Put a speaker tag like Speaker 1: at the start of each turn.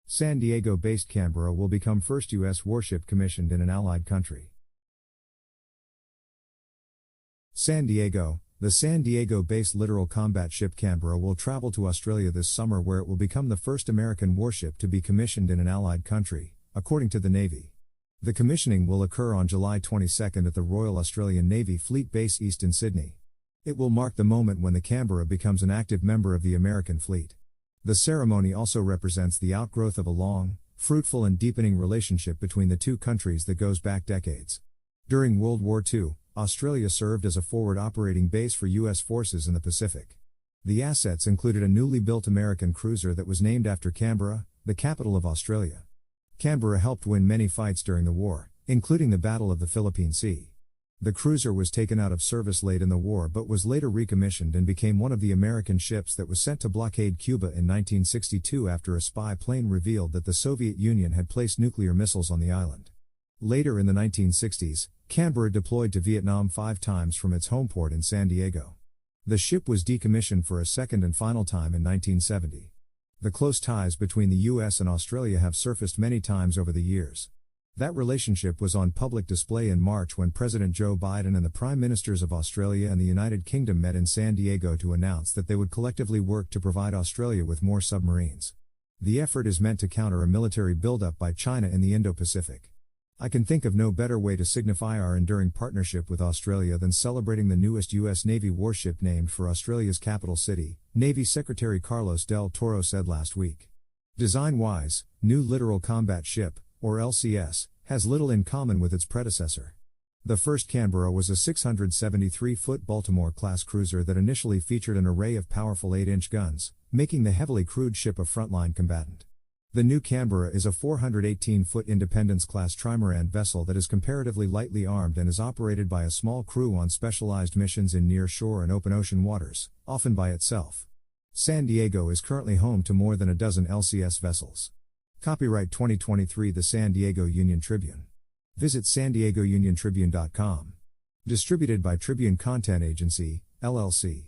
Speaker 1: San Diego-based Canberra will become first U.S. warship commissioned in an allied country. San Diego. The San Diego-based littoral combat ship Canberra will travel to Australia this summer, where it will become the first American warship to be commissioned in an allied country, according to the Navy. The commissioning will occur on July 22 at the Royal Australian Navy Fleet Base East in Sydney. It will mark the moment when the Canberra becomes an active member of the American fleet. The ceremony also represents the outgrowth of a long, fruitful and deepening relationship between the two countries that goes back decades. During World War II, Australia served as a forward operating base for U.S. forces in the Pacific. The assets included a newly built American cruiser that was named after Canberra, the capital of Australia. Canberra helped win many fights during the war, including the Battle of the Philippine Sea. The cruiser was taken out of service late in the war but was later recommissioned and became one of the American ships that was sent to blockade Cuba in 1962 after a spy plane revealed that the Soviet Union had placed nuclear missiles on the island. Later in the 1960s, Canberra deployed to Vietnam 5 times from its home port in San Diego. The ship was decommissioned for a second and final time in 1970. The close ties between the U.S. and Australia have surfaced many times over the years. That relationship was on public display in March when President Joe Biden and the Prime Ministers of Australia and the United Kingdom met in San Diego to announce that they would collectively work to provide Australia with more submarines. The effort is meant to counter a military buildup by China in the Indo-Pacific. I can think of no better way to signify our enduring partnership with Australia than celebrating the newest U.S. Navy warship named for Australia's capital city, Navy Secretary Carlos Del Toro said last week. Design-wise, new littoral combat ship, or LCS, has little in common with its predecessor. The first Canberra was a 673-foot Baltimore-class cruiser that initially featured an array of powerful 8-inch guns, making the heavily crewed ship a frontline combatant. The new Canberra is a 418-foot Independence-class trimaran vessel that is comparatively lightly armed and is operated by a small crew on specialized missions in near-shore and open ocean waters, often by itself. San Diego is currently home to more than a dozen LCS vessels. Copyright 2023 The San Diego Union Tribune. Visit SanDiegoUnionTribune.com. Distributed by Tribune Content Agency, LLC.